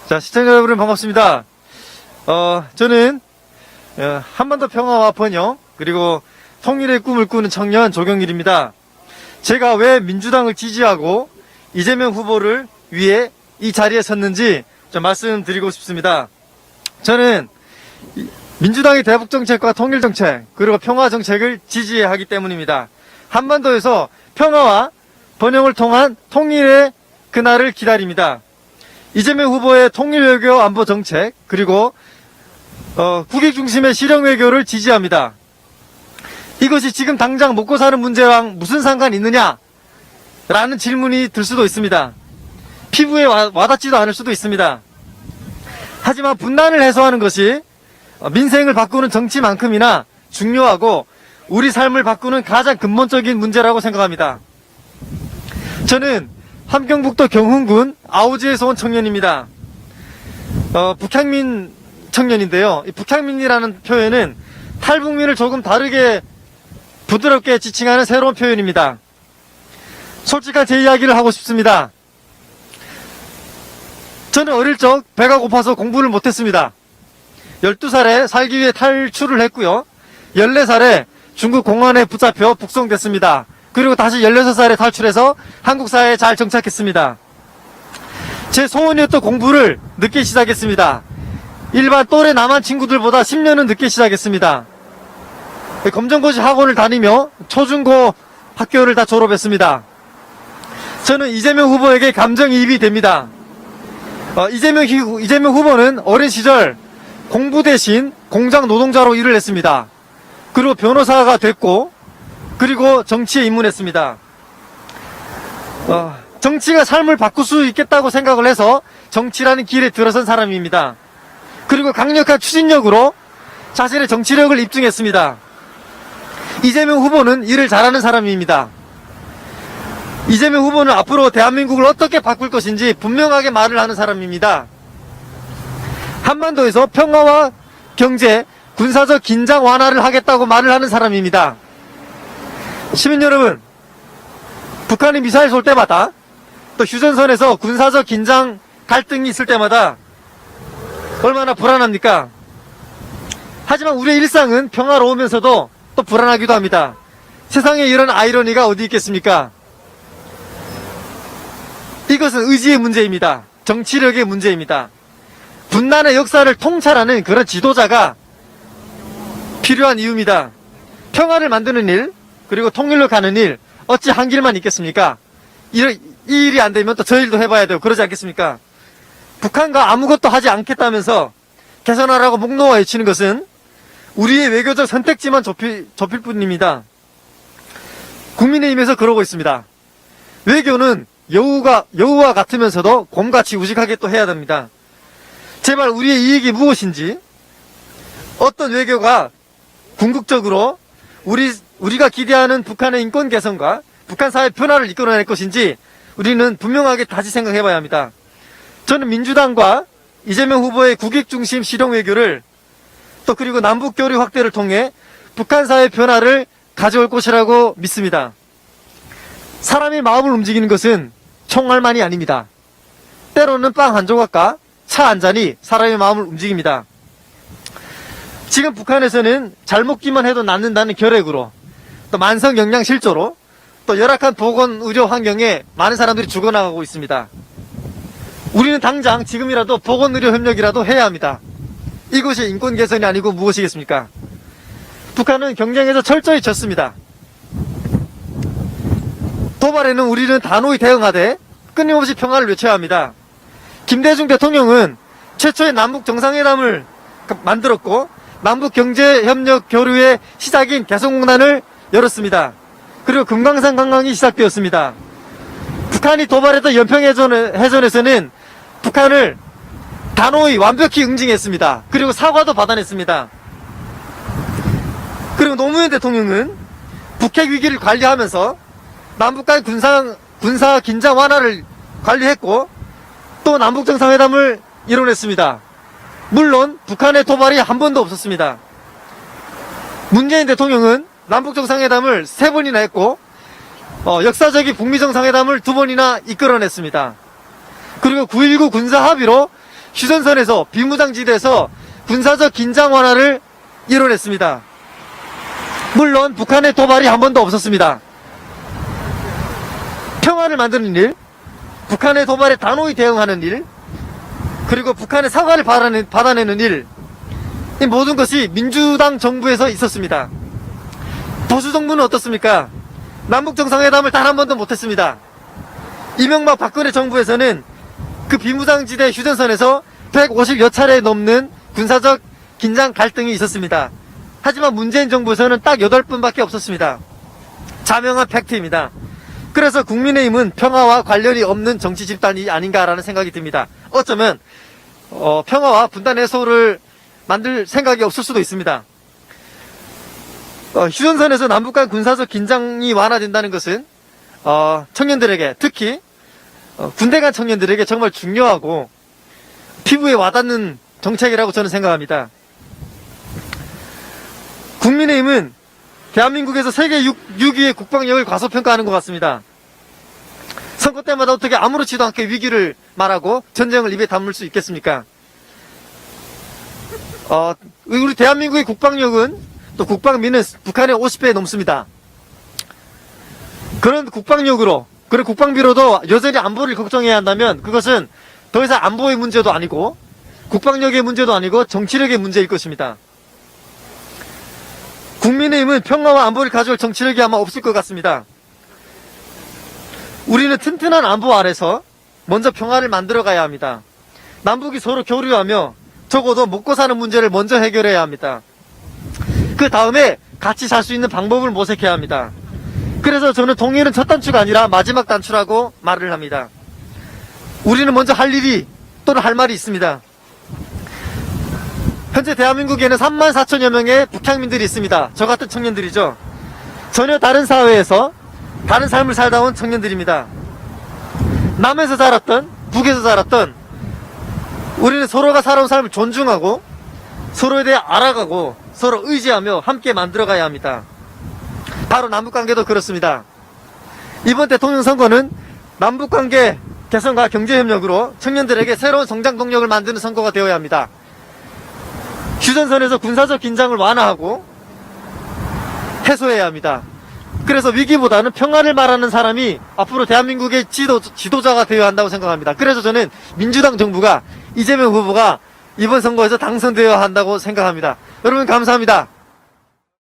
자, 시청자 여러분 반갑습니다. 저는 한반도 평화와 번영 그리고 통일의 꿈을 꾸는 청년 조경일입니다. 제가 왜 민주당을 지지하고 이재명 후보를 위해 이 자리에 섰는지 좀 말씀드리고 싶습니다. 저는 민주당의 대북정책과 통일정책 그리고 평화정책을 지지하기 때문입니다. 한반도에서 평화와 번영을 통한 통일의 그날을 기다립니다. 이재명 후보의 통일외교 안보정책 그리고 국익 중심의 실용외교를 지지합니다. 이것이 지금 당장 먹고 사는 문제랑 무슨 상관이 있느냐? 라는 질문이 들 수도 있습니다. 피부에 와닿지도 않을 수도 있습니다. 하지만 분단을 해소하는 것이 민생을 바꾸는 정치만큼이나 중요하고 우리 삶을 바꾸는 가장 근본적인 문제라고 생각합니다. 저는 함경북도 경훈군 아오지에서 온 청년입니다. 북향민 청년인데요. 이 북향민이라는 표현은 탈북민을 조금 다르게 부드럽게 지칭하는 새로운 표현입니다. 솔직한 제 이야기를 하고 싶습니다. 저는 어릴 적 배가 고파서 공부를 못했습니다. 12살에 살기 위해 탈출을 했고요. 14살에 중국 공안에 붙잡혀 북송됐습니다. 그리고 다시 16살에 탈출해서 한국 사회에 잘 정착했습니다. 제 소원이었던 공부를 늦게 시작했습니다. 일반 또래 남한 친구들보다 10년은 늦게 시작했습니다. 검정고시 학원을 다니며 초중고 학교를 다 졸업했습니다. 저는 이재명 후보에게 감정이입이 됩니다. 이재명 후보는 어린 시절 공부 대신 공장 노동자로 일을 했습니다. 그리고 변호사가 됐고 그리고 정치에 입문했습니다. 정치가 삶을 바꿀 수 있겠다고 생각을 해서 정치라는 길에 들어선 사람입니다. 그리고 강력한 추진력으로 자신의 정치력을 입증했습니다. 이재명 후보는 일을 잘하는 사람입니다. 이재명 후보는 앞으로 대한민국을 어떻게 바꿀 것인지 분명하게 말을 하는 사람입니다. 한반도에서 평화와 경제, 군사적 긴장 완화를 하겠다고 말을 하는 사람입니다. 시민 여러분, 북한이 미사일 쏠 때마다 또 휴전선에서 군사적 긴장 갈등이 있을 때마다 얼마나 불안합니까? 하지만 우리의 일상은 평화로우면서도 또 불안하기도 합니다. 세상에 이런 아이러니가 어디 있겠습니까? 이것은 의지의 문제입니다. 정치력의 문제입니다. 분단의 역사를 통찰하는 그런 지도자가 필요한 이유입니다. 평화를 만드는 일, 그리고 통일로 가는 일, 어찌 한 길만 있겠습니까? 이 일이 안 되면 또 저 일도 해봐야 되고 그러지 않겠습니까? 북한과 아무것도 하지 않겠다면서 개선하라고 목 놓아 외치는 것은 우리의 외교적 선택지만 좁힐 뿐입니다. 국민의힘에서 그러고 있습니다. 외교는 여우와 같으면서도 곰같이 우직하게 또 해야 됩니다. 제발 우리의 이익이 무엇인지, 어떤 외교가 궁극적으로 우리가 기대하는 북한의 인권 개선과 북한 사회 변화를 이끌어낼 것인지 우리는 분명하게 다시 생각해봐야 합니다. 저는 민주당과 이재명 후보의 국익 중심 실용 외교를 또 그리고 남북 교류 확대를 통해 북한 사회 변화를 가져올 것이라고 믿습니다. 사람의 마음을 움직이는 것은 총알만이 아닙니다. 때로는 빵 한 조각과 차 한 잔이 사람의 마음을 움직입니다. 지금 북한에서는 잘 먹기만 해도 낫는다는 결핵으로 또 만성 영양실조로 또 열악한 보건 의료 환경에 많은 사람들이 죽어나가고 있습니다. 우리는 당장 지금이라도 보건 의료 협력이라도 해야 합니다. 이것이 인권 개선이 아니고 무엇이겠습니까? 북한은 경쟁에서 철저히 졌습니다. 도발에는 우리는 단호히 대응하되 끊임없이 평화를 외쳐야 합니다. 김대중 대통령은 최초의 남북 정상회담을 만들었고 남북 경제협력 교류의 시작인 개성공단을 열었습니다. 그리고 금강산 관광이 시작되었습니다. 북한이 도발했던 연평해전에서는 북한을 단호히 완벽히 응징했습니다. 그리고 사과도 받아냈습니다. 그리고 노무현 대통령은 북핵 위기를 관리하면서 남북 간 군사 긴장 완화를 관리했고 또 남북 정상회담을 이뤄냈습니다. 물론 북한의 도발이 한 번도 없었습니다. 문재인 대통령은 남북 정상회담을 3번이나 했고 역사적인 북미 정상회담을 2번이나 이끌어냈습니다. 그리고 9.19 군사 합의로 휴전선에서 비무장지대에서 군사적 긴장 완화를 이뤄냈습니다. 물론 북한의 도발이 한 번도 없었습니다. 평화를 만드는 일, 북한의 도발에 단호히 대응하는 일, 그리고 북한의 사과를 받아내는 일, 이 모든 것이 민주당 정부에서 있었습니다. 보수 정부는 어떻습니까? 남북정상회담을 단 한 번도 못했습니다. 이명박 박근혜 정부에서는 그 비무장지대 휴전선에서 150여 차례 넘는 군사적 긴장 갈등이 있었습니다. 하지만 문재인 정부에서는 딱 8번밖에 없었습니다. 자명한 팩트입니다. 그래서 국민의힘은 평화와 관련이 없는 정치 집단이 아닌가라는 생각이 듭니다. 어쩌면 평화와 분단의 해소를 만들 생각이 없을 수도 있습니다. 휴전선에서 남북 간 군사적 긴장이 완화된다는 것은 청년들에게, 특히 군대 간 청년들에게 정말 중요하고 피부에 와닿는 정책이라고 저는 생각합니다. 국민의힘은 대한민국에서 세계 6위의 국방력을 과소평가하는 것 같습니다. 선거 때마다 어떻게 아무렇지도 않게 위기를 말하고 전쟁을 입에 담을 수 있겠습니까? 우리 대한민국의 국방력은, 또 국방비는 북한의 50배 넘습니다. 그런 국방력으로, 그런 국방비로도 여전히 안보를 걱정해야 한다면 그것은 더 이상 안보의 문제도 아니고 국방력의 문제도 아니고 정치력의 문제일 것입니다. 국민의힘은 평화와 안보를 가져올 정치력이 아마 없을 것 같습니다. 우리는 튼튼한 안보 아래서 먼저 평화를 만들어 가야 합니다. 남북이 서로 교류하며 적어도 먹고 사는 문제를 먼저 해결해야 합니다. 그 다음에 같이 살 수 있는 방법을 모색해야 합니다. 그래서 저는 통일은 첫 단추가 아니라 마지막 단추라고 말을 합니다. 우리는 먼저 할 일이 또는 할 말이 있습니다. 현재 대한민국에는 34,000여 명의 북향민들이 있습니다. 저 같은 청년들이죠. 전혀 다른 사회에서 다른 삶을 살다 온 청년들입니다. 남에서 자랐던, 북에서 자랐던, 우리는 서로가 살아온 삶을 존중하고 서로에 대해 알아가고 서로 의지하며 함께 만들어가야 합니다. 바로 남북관계도 그렇습니다. 이번 대통령 선거는 남북관계 개선과 경제협력으로 청년들에게 새로운 성장 동력을 만드는 선거가 되어야 합니다. 휴전선에서 군사적 긴장을 완화하고 해소해야 합니다. 그래서 위기보다는 평화를 말하는 사람이 앞으로 대한민국의 지도자가 되어야 한다고 생각합니다. 그래서 저는 민주당 정부가, 이재명 후보가 이번 선거에서 당선되어야 한다고 생각합니다. 여러분 감사합니다.